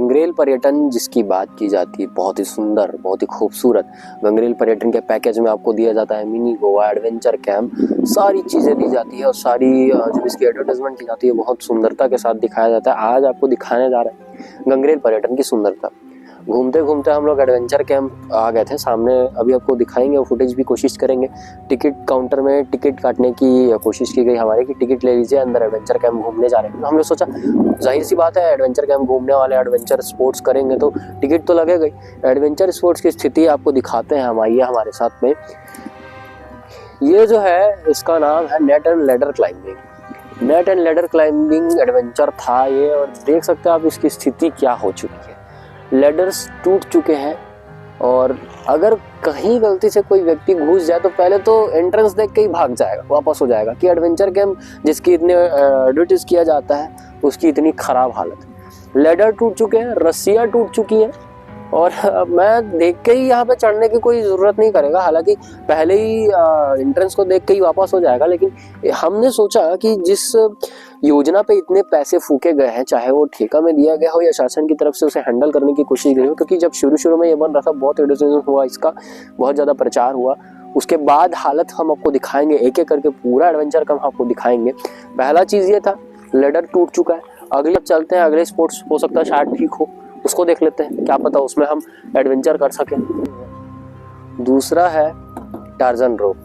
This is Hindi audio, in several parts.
गंगरेल पर्यटन जिसकी बात की जाती है, बहुत ही सुंदर, बहुत ही खूबसूरत। गंगरेल पर्यटन के पैकेज में आपको दिया जाता है मिनी गोवा, एडवेंचर कैंप, सारी चीज़ें दी जाती है और सारी जब इसकी एडवर्टाइजमेंट की जाती है बहुत सुंदरता के साथ दिखाया जाता है। आज आपको दिखाने जा रहे हैं गंगरेल पर्यटन की सुंदरता। घूमते घूमते हम लोग एडवेंचर कैंप आ गए थे सामने, अभी आपको दिखाएंगे और फुटेज भी कोशिश करेंगे। टिकट काउंटर में टिकट काटने की कोशिश की गई हमारे कि टिकट ले लीजिए, अंदर एडवेंचर कैंप घूमने जा रहे हैं। तो हमने सोचा जाहिर सी बात है एडवेंचर कैंप घूमने वाले, एडवेंचर स्पोर्ट्स करेंगे तो टिकट तो लगेगा ही। एडवेंचर स्पोर्ट्स की स्थिति आपको दिखाते हैं हम, आइए हमारे साथ में। ये जो है इसका नाम है net and ladder climbing. Net and ladder climbing adventure था ये, और देख सकते हैं आप इसकी स्थिति क्या हो चुकी है। लैडर्स टूट चुके हैं और अगर कहीं गलती से कोई व्यक्ति घुस जाए तो पहले तो एंट्रेंस देख के ही भाग जाएगा, वापस हो जाएगा कि एडवेंचर कैंप जिसकी इतने एडवर्टाइज किया जाता है उसकी इतनी खराब हालत। लैडर टूट चुके हैं, रस्सियाँ टूट चुकी हैं और मैं देख के ही यहाँ पे चढ़ने की कोई ज़रूरत नहीं करेगा, हालांकि पहले ही एंट्रेंस को देख के ही वापस हो जाएगा। लेकिन हमने सोचा कि जिस योजना पे इतने पैसे फूके गए हैं, चाहे वो ठेका में दिया गया हो या शासन की तरफ से उसे हैंडल करने की कोशिश गई हो, क्योंकि जब शुरू में ये बन रहा था बहुत एडवर्टाइजमेंट हुआ इसका, बहुत ज़्यादा प्रचार हुआ, उसके बाद हालत हम आपको दिखाएंगे, एक एक करके पूरा एडवेंचर कैंप आपको दिखाएंगे। पहला चीज़ ये था लेडर टूट चुका है। अगले चलते हैं, अगले स्पोर्ट्स हो सकता है शायद ठीक हो, उसको देख लेते हैं, क्या पता उसमें हम एडवेंचर कर सकें। दूसरा है टार्जन रोप।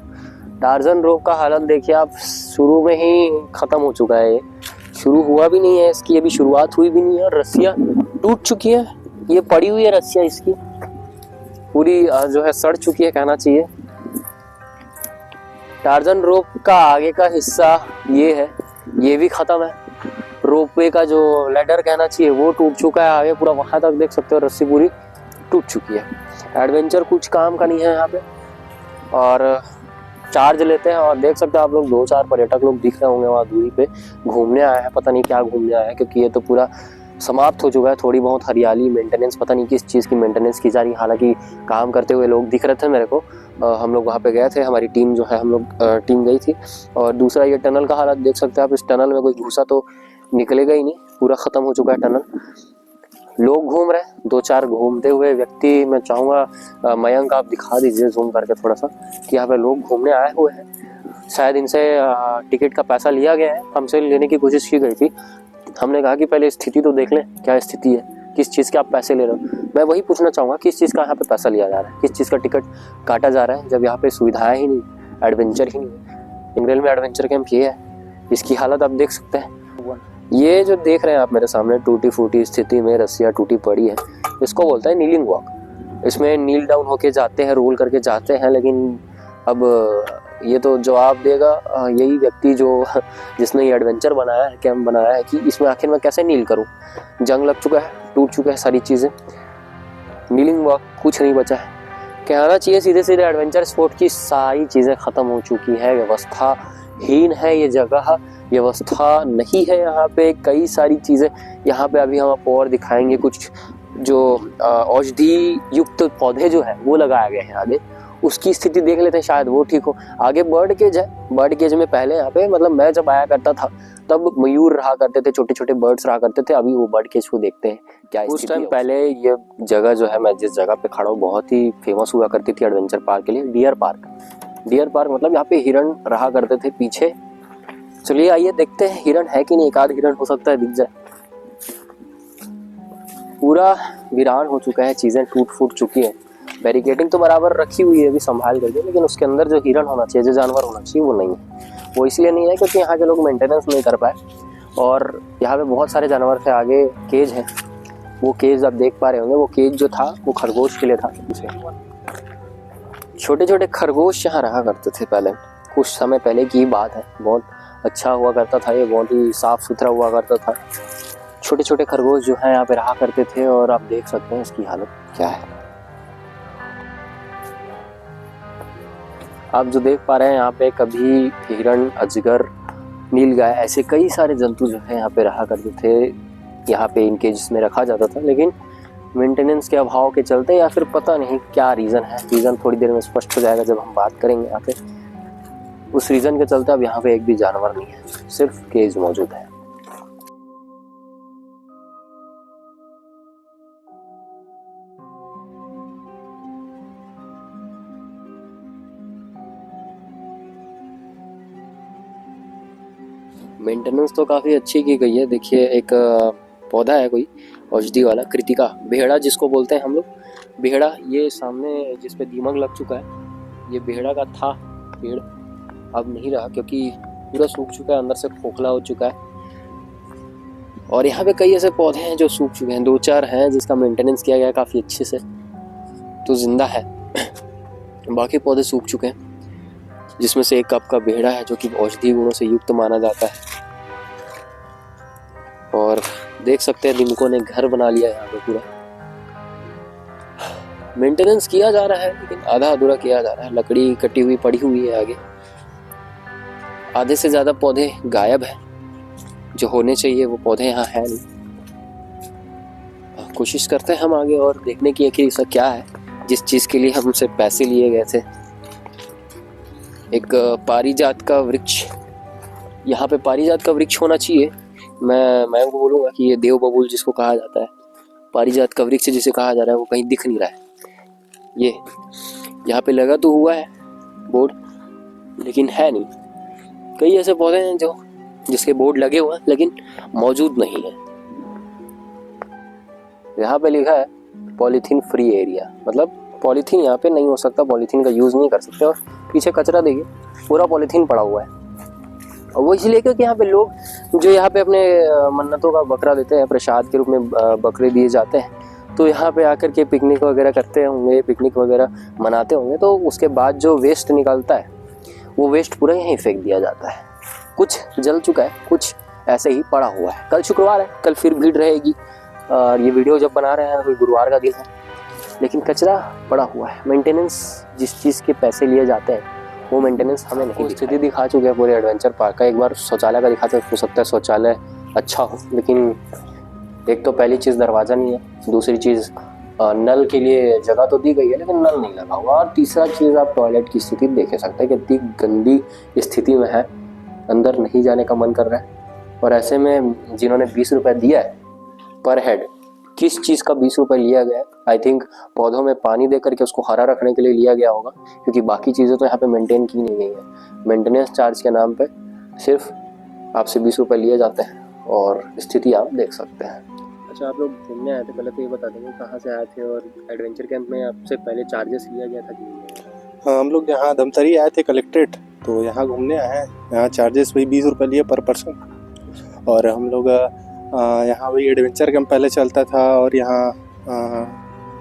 टार्जन रोप का हालत देखिए आप, शुरू में ही ख़त्म हो चुका है, ये शुरू हुआ भी नहीं है इसकी, अभी शुरुआत हुई भी नहीं है। रस्सियाँ टूट चुकी है, ये पड़ी हुई है रस्सियाँ इसकी पूरी जो है सड़ चुकी है कहना चाहिए। टार्जन रोप का आगे का हिस्सा ये है, ये भी ख़त्म है। रोपवे का जो लैडर कहना चाहिए वो टूट चुका है, आगे पूरा वहां तक देख सकते हो रस्सी पूरी टूट चुकी है। एडवेंचर कुछ काम का नहीं है यहाँ पे, और चार्ज लेते हैं। और देख सकते हैं आप लोग 2-4 पर्यटक लोग दिख रहे होंगे वहाँ दूरी पे, घूमने आए हैं, पता नहीं क्या घूमने आए हैं, क्योंकि ये तो पूरा समाप्त हो चुका है। थोड़ी बहुत हरियाली, मेंटेनेंस, पता नहीं किस चीज़ की मेंटेनेंस की जा रही है, हालांकि काम करते हुए लोग दिख रहे थे मेरे को। हम लोग वहाँ पे गए थे, हमारी टीम जो है हम लोग टीम गई थी। और दूसरा ये टनल का हालत देख सकते हैं आप, इस टनल में कोई घुसा तो निकलेगा ही नहीं, पूरा ख़त्म हो चुका है टनल। लोग घूम रहे हैं, 2-4 घूमते हुए व्यक्ति। मैं चाहूँगा मयंक आप दिखा दीजिए जूम करके थोड़ा सा कि यहाँ पे लोग घूमने आए हुए हैं। शायद इनसे टिकट का पैसा लिया गया है, हमसे लेने की कोशिश की गई थी। हमने कहा कि पहले स्थिति तो देख लें, क्या स्थिति है, किस चीज़ के आप पैसे ले रहे हो। मैं वही पूछना चाहूँगा किस चीज़ का यहाँ पे पैसा लिया जा रहा है, किस चीज़ का टिकट काटा जा रहा है, जब यहाँ पे सुविधाएँ ही नहीं, एडवेंचर ही नहीं है। गंगरेल में एडवेंचर कैंप ये है, इसकी हालत आप देख सकते हैं। ये जो देख रहे हैं आप मेरे सामने टूटी फूटी स्थिति में रस्सियाँ टूटी पड़ी है, इसको बोलता है नीलिंग वॉक। इसमें नील डाउन होके जाते हैं, रोल करके जाते हैं। लेकिन अब ये तो जवाब देगा यही व्यक्ति जो जिसने ये एडवेंचर बनाया है, कैंप बनाया है, कि इसमें आखिर मैं कैसे नील करूं। जंग लग चुका है, टूट चुका है सारी चीज़ें, नीलिंग वॉक कुछ नहीं बचा है। कहना चाहिए सीधे सीधे एडवेंचर स्पोर्ट की सारी चीज़ें ख़त्म हो चुकी है, व्यवस्था हीन है ये जगह, व्यवस्था नहीं है यहाँ पे। कई सारी चीज़ें यहाँ पे अभी हम आपको और दिखाएंगे, कुछ जो औषधि युक्त पौधे जो है वो लगाए गए हैं आगे, उसकी स्थिति देख लेते हैं, शायद वो ठीक हो। आगे बर्ड केज है, बर्ड केज में पहले यहाँ पे मतलब मैं जब आया करता था तब मयूर रहा करते थे, छोटे छोटे बर्ड्स रहा करते थे। अभी वो बर्ड केज को देखते हैं क्या। उस टाइम पहले ये जगह जो है, मैं जिस जगह पे खड़ा हूँ, बहुत ही फेमस हुआ करती थी एडवेंचर पार्क के लिए, डियर पार्क। डियर पार्क मतलब यहाँ पे हिरण रहा करते थे पीछे। चलिए आइए देखते हैं हिरण है कि नहीं, एक आध हिरण हो सकता है दिख जाए। पूरा वीरान हो चुका है, चीज़ें टूट फूट चुकी हैं। बैरिकेडिंग तो बराबर रखी हुई है अभी संभाल करके, लेकिन उसके अंदर जो हिरण होना चाहिए, जो जानवर होना चाहिए, वो नहीं है। वो इसलिए नहीं है क्योंकि यहाँ के लोग मेंटेनेंस नहीं कर पाए, और यहाँ पे बहुत सारे जानवर थे। आगे केज है, वो केज आप देख पा रहे होंगे, वो केज जो था वो खरगोश के लिए था। छोटे छोटे खरगोश यहाँ रहा करते थे पहले, कुछ समय पहले की बात है। बहुत अच्छा हुआ करता था ये, बहुत ही साफ सुथरा हुआ करता था। छोटे छोटे खरगोश जो है यहाँ पे रहा करते थे, और आप देख सकते हैं इसकी हालत क्या है। आप जो देख पा रहे हैं यहाँ पे, कभी हिरण, अजगर, नीलगाय, ऐसे कई सारे जंतु जो है यहाँ पे रहा करते थे। यहाँ पे इनके जिसमें रखा जाता था, लेकिन मेंटेनेंस के अभाव के चलते, या फिर पता नहीं क्या रीज़न है, रीज़न थोड़ी देर में स्पष्ट हो जाएगा जब हम बात करेंगे यहाँ पे। उस रीज़न के चलते अब यहाँ पे एक भी जानवर नहीं है, सिर्फ केज मौजूद है। मेंटेनेंस तो काफ़ी अच्छी की गई है। देखिए एक पौधा है कोई औषधि वाला, कृतिका बेहड़ा जिसको बोलते हैं हम लोग, बेहड़ा। ये सामने जिस पे दीमक लग चुका है, ये बेहड़ा का था पेड़, अब नहीं रहा क्योंकि पूरा सूख चुका है, अंदर से खोखला हो चुका है। और यहाँ पे कई ऐसे पौधे हैं जो सूख चुके हैं, 2-4 हैं जिसका मेंटेनेंस किया गया है काफ़ी अच्छे से, तो जिंदा है। बाकी पौधे सूख चुके हैं, जिसमें से एक आपका बेहड़ा है जो कि औषधि गुणों से युक्त माना जाता है। और देख सकते हैं दीमकों ने घर बना लिया है यहाँ पे पूरा। मेंटेनेंस किया जा रहा है लेकिन आधा अधूरा किया जा रहा है। लकड़ी कटी हुई पड़ी हुई है आगे, आधे से ज्यादा पौधे गायब है, जो होने चाहिए वो पौधे यहाँ है नहीं। कोशिश करते हैं हम आगे और देखने की कि ऐसा क्या है जिस चीज के लिए हमसे पैसे लिए गए थे। एक पारिजात का वृक्ष, यहाँ पे पारिजात का वृक्ष होना चाहिए। मैं वो बोलूँगा कि ये देव बबूल जिसको कहा जाता है, पारिजात का वृक्ष जिसे कहा जा रहा है, वो कहीं दिख नहीं रहा है। ये यहाँ पे लगा तो हुआ है बोर्ड, लेकिन है नहीं। कई ऐसे पौधे हैं जो जिसके बोर्ड लगे हुए हैं लेकिन मौजूद नहीं है। यहाँ पे लिखा है पॉलीथीन फ्री एरिया, मतलब पॉलीथीन यहाँ पे नहीं हो सकता, पॉलीथीन का यूज़ नहीं कर सकते। और पीछे कचरा देखिए, पूरा पॉलीथीन पड़ा हुआ है। और वो इसलिए क्योंकि यहाँ पे लोग जो यहाँ पे अपने मन्नतों का बकरा देते हैं, प्रसाद के रूप में बकरे दिए जाते हैं, तो यहाँ पे आकर के पिकनिक वगैरह करते होंगे, पिकनिक वगैरह मनाते होंगे। तो उसके बाद जो वेस्ट निकलता है वो वेस्ट पूरा यहीं फेंक दिया जाता है। कुछ जल चुका है, कुछ ऐसे ही पड़ा हुआ है। कल शुक्रवार है, कल फिर भीड़ रहेगी। और ये वीडियो जब बना रहे हैं कोई गुरुवार का दिन है, लेकिन कचरा पड़ा हुआ है। मेंटेनेंस जिस चीज़ के पैसे लिए जाते हैं वो मेंटेनेंस हमें नहीं। स्थिति दिखा चुके हैं पूरे एडवेंचर पार्क का। एक बार शौचालय का दिखाते हो सकता है शौचालय अच्छा हो, लेकिन एक तो पहली चीज़ दरवाज़ा नहीं है, दूसरी चीज़ नल के लिए जगह तो दी गई है लेकिन नल नहीं लगा हुआ, और तीसरा चीज़ आप टॉयलेट की स्थिति देख सकते हैं कितनी गंदी स्थिति में है, अंदर नहीं जाने का मन कर रहा है। और ऐसे में जिन्होंने 20 रुपये दिया है पर हेड, किस चीज़ का 20 रुपये लिया गया है? आई थिंक पौधों में पानी दे करके उसको हरा रखने के लिए लिया गया होगा, क्योंकि बाकी चीज़ें तो यहाँ पे मेंटेन की नहीं गई है। मेंटेनेंस चार्ज के नाम पे सिर्फ आपसे 20 रुपये लिए जाते हैं, और स्थिति आप देख सकते हैं। अच्छा, आप लोग घूमने आए थे, पहले तो ये बता देंगे कहाँ से आए थे, और एडवेंचर कैंप में आपसे पहले चार्जेस लिया गया था कि नहीं? हाँ, हम लोग यहाँ धमतरी आए थे कलेक्ट्रेट, तो यहाँ घूमने आए हैं। यहाँ चार्जेस वही 20 रुपये लिए पर पर्सन। और हम लोग यहाँ वही एडवेंचर कैंप पहले चलता था, और यहाँ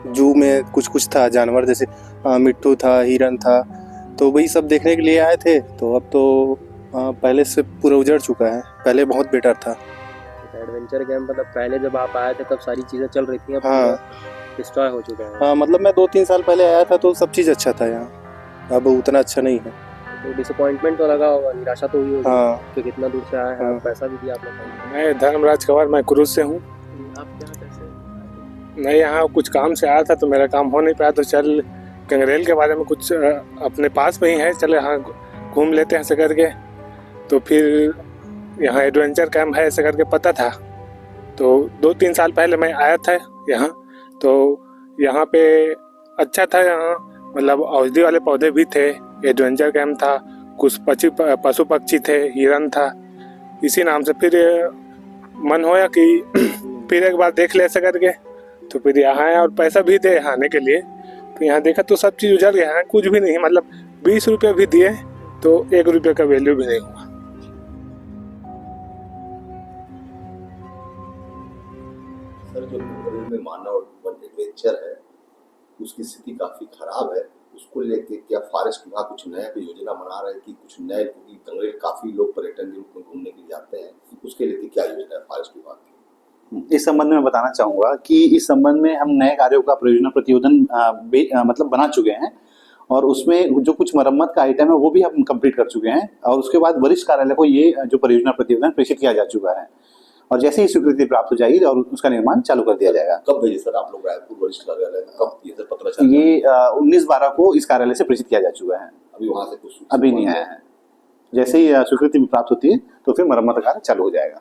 जू में कुछ था जानवर, जैसे मिट्टू था, हिरन था, तो वही सब देखने के लिए आए थे। तो अब तो पहले से पूरा उजड़ चुका है, पहले बहुत बेटर था। एडवेंचर कैंप मतलब पहले जब आप आए थे तब सारी चीज़ें चल रही थी, अब हाँ, डिस्ट्रॉय हो चुका है। हाँ, मतलब मैं 2-3 साल पहले आया था तो सब चीज़ अच्छा था यहाँ, अब उतना अच्छा नहीं है। तो डिसअपॉइंटमेंट तो लगा होगा, निराशा तो हुई होगी। हाँ, कि कितना दूर से आए हैं, हाँ। पैसा भी दिया आपने। मैं धर्मराज कंवर, मैं क्रूज से हूँ। आप यहाँ कैसे? मैं यहाँ कुछ काम से आया था, तो मेरा काम हो नहीं पाया, तो चल गंगरेल के बारे में कुछ अपने पास में ही है, चले यहाँ घूम लेते हैं ऐसे करके। तो फिर यहाँ एडवेंचर कैंप है ऐसे करके पता था, तो 2-3 साल पहले मैं आया था यहाँ। तो यहाँ पे अच्छा था, यहाँ मतलब औषधि वाले पौधे भी थे, एडवेंचर कैंप था, कुछ पशु पक्षी थे, हिरन था, इसी नाम से फिर मन होया कि फिर एक बार देख ले ऐसे करके। तो फिर यहाँ आया और पैसा भी दे यहाँ आने के लिए, तो यहाँ देखा तो सब चीज़ उजड़ गया है, कुछ भी नहीं, मतलब 20 रुपये भी दिए तो 1 रुपये का वैल्यू भी नहीं हुआ। सर, जो गंगरेल में मानव वन एडवेंचर है उसकी स्थिति काफी खराब है, उसको लेके क्या फॉरेस्ट विभाग कुछ नया कोई योजना बना रहा है कि कुछ नए, क्योंकि गंगरेल काफी लोग पर्यटन के रूप में घूमने के लिए जाते हैं, उसके लिए क्या योजना है फॉरेस्ट विभाग की? इस संबंध में बताना चाहूँगा कि इस संबंध में हम नए कार्यों का परियोजना प्रतिवेदन मतलब बना चुके हैं, और उसमें जो कुछ मरम्मत का आइटम है वो भी हम कंप्लीट कर चुके हैं, और उसके बाद वरिष्ठ कार्यालय को ये जो परियोजना प्रतिवेदन प्रेषित किया जा चुका है, और जैसे ही स्वीकृति प्राप्त हो जाएगी और उसका निर्माण चालू कर दिया जाएगा। कब भेजे सर आप लोग रायपुर वरिष्ठ कार्यालय में, कब ये पत्र चला? ये 19/12 को इस कार्यालय से प्रेषित किया जा चुका है। अभी वहाँ से कुछ अभी नहीं आया है। जैसे ही स्वीकृति प्राप्त होती है तो फिर मरम्मत कार्य चालू हो जाएगा।